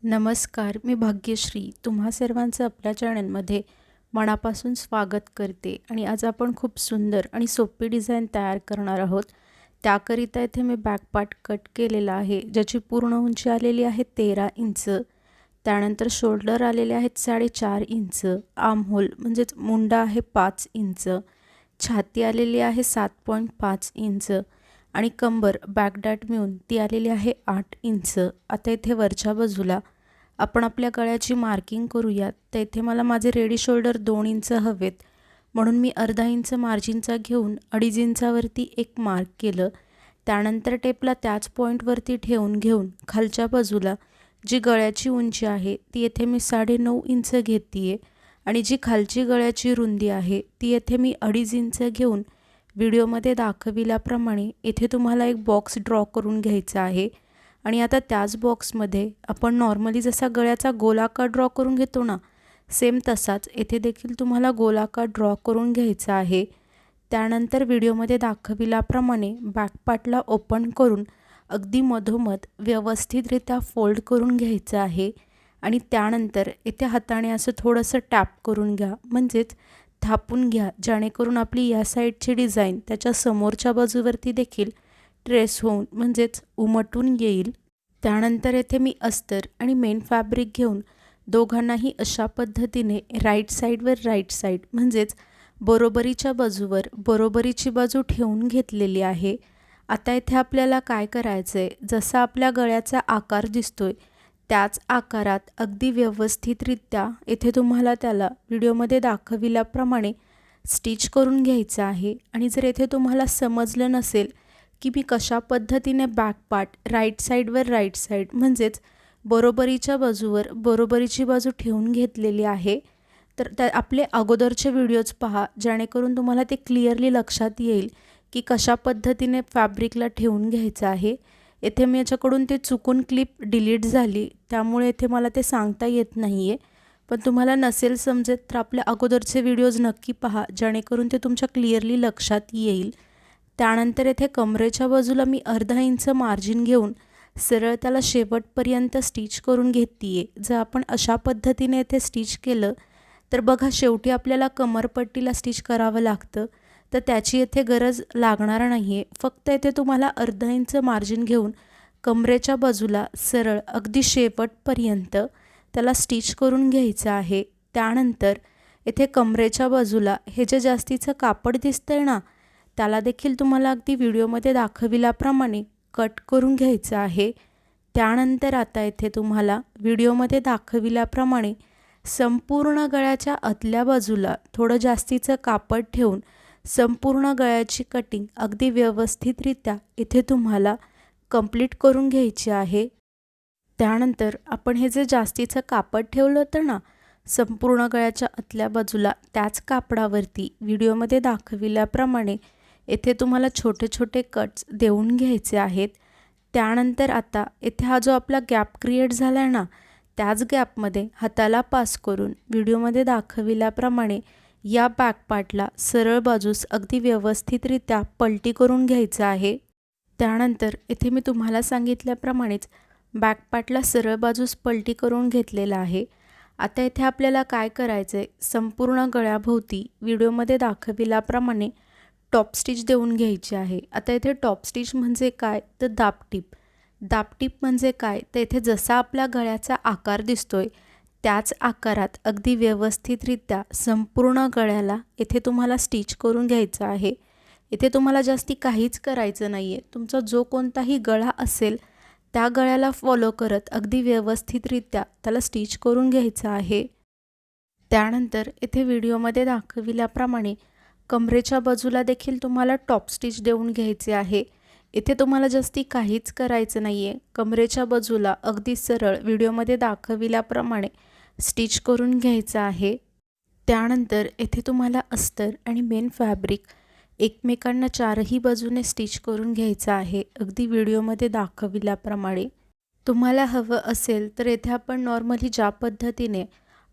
नमस्कार, मी भाग्यश्री तुम्हा सर्वांचं आपल्या चॅनलमध्ये मनापासून स्वागत करते आणि आज आपण खूप सुंदर आणि सोपी डिझाईन तयार करणार आहोत। त्याकरिता इथे मी बॅक पार्ट कट केलेला आहे, ज्याची पूर्ण उंची आलेली आहे 13 इंच। त्यानंतर शोल्डर आलेले आहेत 4.5 इंच, आर्म होल म्हणजेच मुंडा आहे 5 इंच, छाती आलेली आहे 7.5 इंच आणि कंबर बॅक डाट मिळून ती आलेली आहे 8 इंच। आता इथे वरच्या बाजूला आपण आपल्या गळ्याची मार्किंग करूयात। तर इथे मला माझे रेडी शोल्डर 2 इंच हवेत, म्हणून मी अर्धा इंच मार्जिनचा घेऊन 2.5 इंचावरती एक मार्क केलं। त्यानंतर टेपला त्याच पॉईंटवरती घेऊन खालच्या बाजूला जी गळ्याची उंची आहे ती येथे मी 9.5 इंच घेतीये आणि जी खालची गळ्याची रुंदी आहे ती येथे मी 2.5 इंच घेऊन व्हिडिओमध्ये दाखविल्याप्रमाणे इथे तुम्हाला एक बॉक्स ड्रॉ करून घ्यायचा आहे। आणि आता त्याच बॉक्समध्ये आपण नॉर्मली जसा गळ्याचा गोलाकार ड्रॉ करून घेतो ना, सेम तसाच येथे देखील तुम्हाला गोलाकार ड्रॉ करून घ्यायचा आहे। त्यानंतर व्हिडिओमध्ये दाखविल्याप्रमाणे बॅक पार्टला ओपन करून अगदी मधोमध व्यवस्थितरित्या फोल्ड करून घ्यायचं आहे आणि त्यानंतर इथे हाताने असं थोडंसं टॅप करून घ्या, म्हणजेच थापून घ्या, जेणेकरून आपली या साईडची डिझाईन त्याच्या समोरच्या बाजूवरती देखील ट्रेस होऊन म्हणजेच उमटून येईल। त्यानंतर येथे मी अस्तर आणि मेन फॅब्रिक घेऊन दोघांनाही अशा पद्धतीने राईट साईड म्हणजेच बरोबरीच्या बाजूवर बरोबरीची बाजू ठेवून घेतलेली आहे। आता इथे आपल्याला काय करायचं आहे, जसा आपल्या गळ्याचा आकार दिसतोय त्याच आकारात अगदी व्यवस्थितरित्या इथे तुम्हाला त्याला व्हिडिओमध्ये दाखविल्याप्रमाणे स्टिच करून घ्यायचं आहे। आणि जर इथे तुम्हाला समजलं नसेल की मी कशा पद्धतीने बॅक पार्ट राईट साईड म्हणजेच बरोबरीच्या बाजूवर बरोबरीची बाजू ठेवून घेतलेली आहे, तर आपले अगोदरचे व्हिडिओज पहा, जेणेकरून तुम्हाला ते क्लिअरली लक्षात येईल की कशा पद्धतीने फॅब्रिकला ठेवून घ्यायचं आहे। येथे मी याच्याकडून ते चुकून क्लिप डिलीट झाली, त्यामुळे येथे मला ते सांगता येत नाही आहे। पण तुम्हाला नसेल समजत तर आपल्या अगोदरचे व्हिडिओज नक्की पहा, जेणेकरून ते तुमच्या क्लिअरली लक्षात येईल। त्यानंतर येथे कमरेच्या बाजूला मी अर्धा इंच मार्जिन घेऊन सरळ त्याला शेवटपर्यंत स्टिच करून घेतीये। जर आपण अशा पद्धतीने येथे स्टिच केलं तर बघा, शेवटी आपल्याला कमरपट्टीला स्टिच करावं लागतं, तर त्याची येथे गरज लागणार नाही आहे। फक्त येथे तुम्हाला अर्धा इंच मार्जिन घेऊन कमरेच्या बाजूला सरळ अगदी शेवटपर्यंत त्याला स्टिच करून घ्यायचं आहे। त्यानंतर येथे कमरेच्या बाजूला हे जे जास्तीचं कापड दिसतंय ना, त्याला देखील तुम्हाला अगदी व्हिडिओमध्ये दाखविल्याप्रमाणे कट करून घ्यायचं आहे। त्यानंतर आता इथे तुम्हाला व्हिडिओमध्ये दाखविल्याप्रमाणे संपूर्ण गळ्याच्या आतल्या बाजूला थोडं जास्तीचं कापड ठेवून संपूर्ण गळ्याची कटिंग अगदी व्यवस्थितरित्या इथे तुम्हाला कंप्लीट करून घ्यायची आहे। त्यानंतर आपण हे जे जास्तीचं कापड ठेवलं होतं ना संपूर्ण गळ्याच्या आतल्या बाजूला, त्याच कापडावरती व्हिडिओमध्ये दाखविल्याप्रमाणे येथे तुम्हाला छोटे छोटे कट्स देऊन घ्यायचे आहेत। त्यानंतर आता येथे हा जो आपला गॅप क्रिएट झाला आहे ना, त्याच गॅपमध्ये हाताला पास करून व्हिडिओमध्ये दाखविल्याप्रमाणे या बॅक पार्टला सरळ बाजूस अगदी व्यवस्थितरित्या पलटी करून घ्यायचं आहे। त्यानंतर इथे मी तुम्हाला सांगितल्याप्रमाणेच बॅक पार्टला सरळ बाजूस पलटी करून घेतलेला आहे। आता इथे आपल्याला काय करायचं आहे, संपूर्ण गळ्याभोवती व्हिडिओमध्ये दाखविल्याप्रमाणे टॉप स्टिच देऊन घ्यायची आहे। आता इथे टॉप स्टिच म्हणजे काय, तर दाबटीप म्हणजे काय, तर इथे जसा आपल्या गळ्याचा आकार दिसतोय त्याच आकारात अगदी व्यवस्थितरित्या संपूर्ण गळ्याला इथे तुम्हाला स्टिच करून घ्यायचं आहे। इथे तुम्हाला जास्ती काहीच करायचं नाही आहे, तुमचा जो कोणताही गळा असेल त्या गळ्याला फॉलो करत अगदी व्यवस्थितरित्या त्याला स्टिच करून घ्यायचं आहे। त्यानंतर इथे व्हिडिओमध्ये दाखविल्याप्रमाणे कमरेच्या बाजूला देखील तुम्हाला टॉप स्टिच देऊन घ्यायचे आहे। इथे तुम्हाला जास्ती काहीच करायचं नाही आहे, कमरेच्या बाजूला अगदी सरळ व्हिडिओमध्ये दाखविल्याप्रमाणे स्टिच करून घ्यायचं आहे। त्यानंतर इथे तुम्हाला अस्तर आणि मेन फॅब्रिक एकमेकांना चारही बाजूने स्टिच करून घ्यायचं आहे, अगदी व्हिडिओमध्ये दाखविल्याप्रमाणे। तुम्हाला हवं असेल तर इथे आपण नॉर्मली ज्या पद्धतीने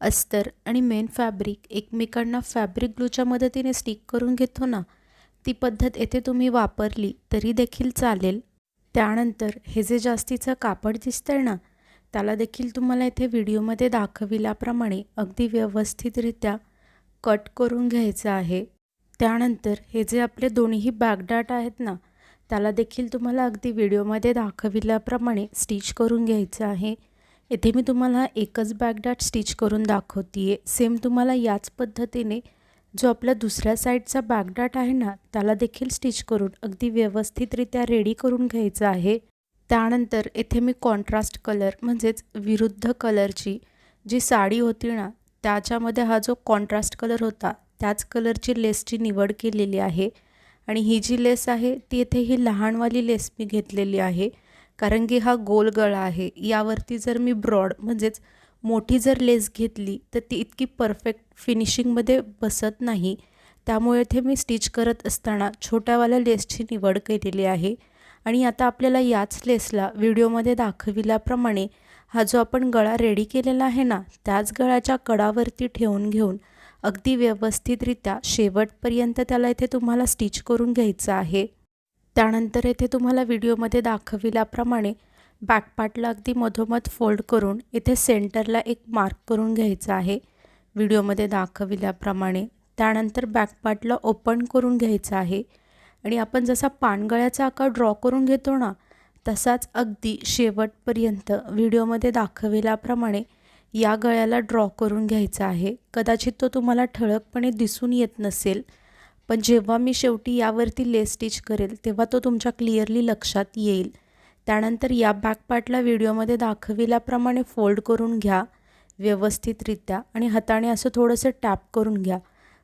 अस्तर आणि मेन फॅब्रिक एकमेकांना फॅब्रिक ग्लूच्या मदतीने स्टिक करून घेतो ना, ती पद्धत येथे तुम्ही वापरली तरी देखील चालेल। त्यानंतर हे जे जास्तीचं कापड दिसतंय ना, त्याला देखील तुम्हाला इथे व्हिडिओमध्ये दाखविल्याप्रमाणे अगदी व्यवस्थितरित्या कट करून घ्यायचं आहे। त्यानंतर हे जे आपले दोन्हीही बॅकडाट आहेत ना, त्याला देखील तुम्हाला अगदी व्हिडिओमध्ये दाखविल्याप्रमाणे स्टिच करून घ्यायचं आहे। इथे मी तुम्हाला एकच बॅकडाट स्टिच करून दाखवतीये। सेम तुम्हाला याच पद्धतीने जो आपला दुसऱ्या साईडचा बॅकडाट आहे ना, त्याला देखील स्टिच करून अगदी व्यवस्थितरित्या रेडी करून घ्यायचं आहे। त्यानंतर इथे मी कॉन्ट्रास्ट कलर म्हणजेच विरुद्ध कलरची जी साडी होती ना, त्याच्यामध्ये हा जो कॉन्ट्रास्ट कलर होता त्याच कलरची लेसची निवड केलेली आहे। आणि ही जी लेस आहे ती इथे ही लहानवाली लेस मी घेतलेली आहे, कारण की हा गोल गळा आहे। यावरती जर मी ब्रॉड म्हणजेच मोठी जर लेस घेतली तर ती इतकी परफेक्ट फिनिशिंगमध्ये बसत नाही। त्यामुळे इथे मी स्टिच करत असताना छोट्यावाल्या लेसची निवड केलेली आहे। आणि आता आपल्याला याच लेसला व्हिडिओमध्ये दाखविल्याप्रमाणे हा जो आपण गळा रेडी केलेला आहे ना, त्याच गळ्याच्या कडावरती ठेवून घेऊन अगदी व्यवस्थितरित्या शेवटपर्यंत त्याला इथे तुम्हाला स्टिच करून घ्यायचं आहे। त्यानंतर इथे तुम्हाला व्हिडिओमध्ये दाखविल्याप्रमाणे बॅकपार्टला अगदी मधोमध फोल्ड करून इथे सेंटरला एक मार्क करून घ्यायचा आहे व्हिडिओमध्ये दाखविल्याप्रमाणे। त्यानंतर बॅकपार्टला ओपन करून घ्यायचं आहे आणि आपण जसा पानगळ्याचा आकार ड्रॉ करून घेतो ना, तसाच अगदी शेवटपर्यंत व्हिडिओमध्ये दाखविल्याप्रमाणे या गळ्याला ड्रॉ करून घ्यायचा आहे। कदाचित तो तुम्हाला ठळकपणे दिसून येत नसेल, पण जेव्हा मी शेवटी यावरती लेस स्टिच करेल तेव्हा तो तुमच्या क्लिअरली लक्षात येईल। त्यानंतर या बॅक पार्टला व्हिडिओमध्ये दाखविल्याप्रमाणे फोल्ड करून घ्या व्यवस्थितरित्या आणि हाताने असं थोडंसं टॅप करून घ्या,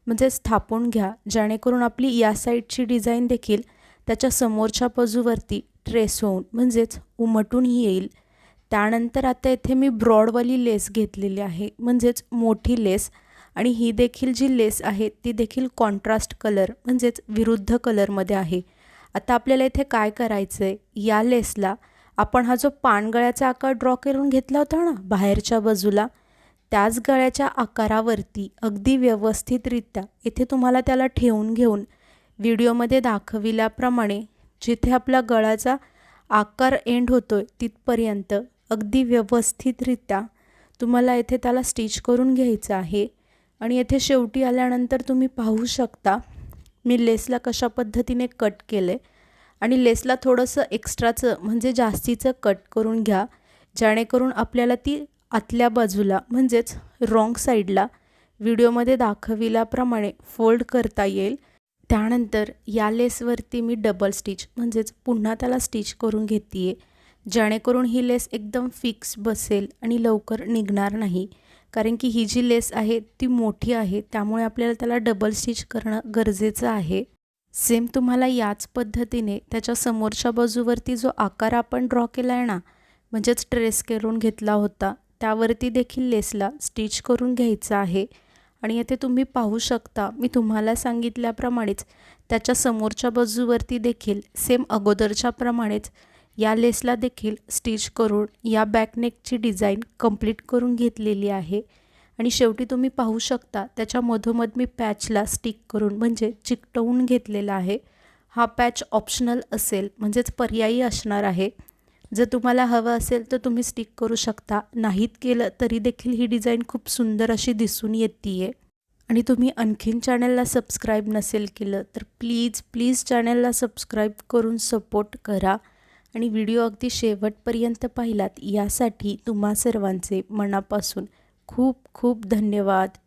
म्हणजे स्थापून घ्या, जेणेकरून आपली या साईडची डिझाईन देखील त्याच्या समोरच्या बाजूवरती ट्रेस होऊन म्हणजेच उमटून येईल। त्यानंतर आता इथे मी ब्रॉडवाली लेस घेतलेली आहे, म्हणजेच मोठी लेस, आणि ही देखील जी लेस आहे ती देखील कॉन्ट्रास्ट कलर म्हणजेच विरुद्ध कलरमध्ये आहे। आता आपल्याला इथे काय करायचं आहे, या लेसला आपण हा जो पानगळ्याचा आकार ड्रॉ करून घेतला होता ना बाहेरच्या बाजूला, त्याच गळ्याच्या आकारावरती अगदी व्यवस्थितरित्या इथे तुम्हाला त्याला ठेवून घेऊन व्हिडिओमध्ये दाखविल्याप्रमाणे जिथे आपला गळ्याचा आकार एंड होतोय तिथपर्यंत अगदी व्यवस्थितरित्या तुम्हाला इथे त्याला स्टिच करून घ्यायचं आहे। आणि इथे शेवटी आल्यानंतर तुम्ही पाहू शकता मी लेसला कशा पद्धतीने कट केले आणि लेसला थोडंसं एक्स्ट्राचं म्हणजे जास्तीचं कट करून घ्या, जेणेकरून आपल्याला ती आतल्या बाजूला म्हणजेच रॉंग साईडला व्हिडिओमध्ये दाखविल्याप्रमाणे फोल्ड करता येईल। त्यानंतर या लेसवरती मी डबल स्टिच म्हणजेच पुन्हा त्याला स्टिच करून घेते, जेणेकरून ही लेस एकदम फिक्स बसेल आणि लवकर निघणार नाही, कारण की ही जी लेस आहे ती मोठी आहे, त्यामुळे आपल्याला त्याला डबल स्टिच करणं गरजेचं आहे। सेम तुम्हाला याच पद्धतीने त्याच्या समोरच्या बाजूवरती जो आकार आपण ड्रॉ केला आहे ना, म्हणजेच ट्रेस करून घेतला होता, त्यावरती देखील लेसला स्टिच करून घ्यायचं आहे। आणि येथे तुम्ही पाहू शकता मी तुम्हाला सांगितल्याप्रमाणेच त्याच्या समोरच्या बाजूवरती देखील सेम अगोदरच्या प्रमाणेच या लेसला देखील स्टिच करून या बॅकनेकची डिझाईन कंप्लीट करून घेतलेली आहे। आणि शेवटी तुम्ही पाहू शकता त्याच्या मधोमध मी पॅचला स्टिक करून म्हणजे चिकटवून घेतलेला आहे। हा पॅच ऑप्शनल असेल म्हणजेच पर्यायी असणार आहे। जर तुम्हाला हवं असेल तर तुम्ही स्टिक करू शकता, नाहीत केलं तरी देखील ही डिझाईन खूप सुंदर अशी दिसून येते। आणि तुम्ही आणखीन चॅनलला सबस्क्राईब नसेल केलं तर प्लीज चॅनलला सबस्क्राईब करून सपोर्ट करा आणि व्हिडिओ अगदी शेवटपर्यंत पाहिलात यासाठी तुम्हा सर्वांचे मनापासून खूप खूप धन्यवाद।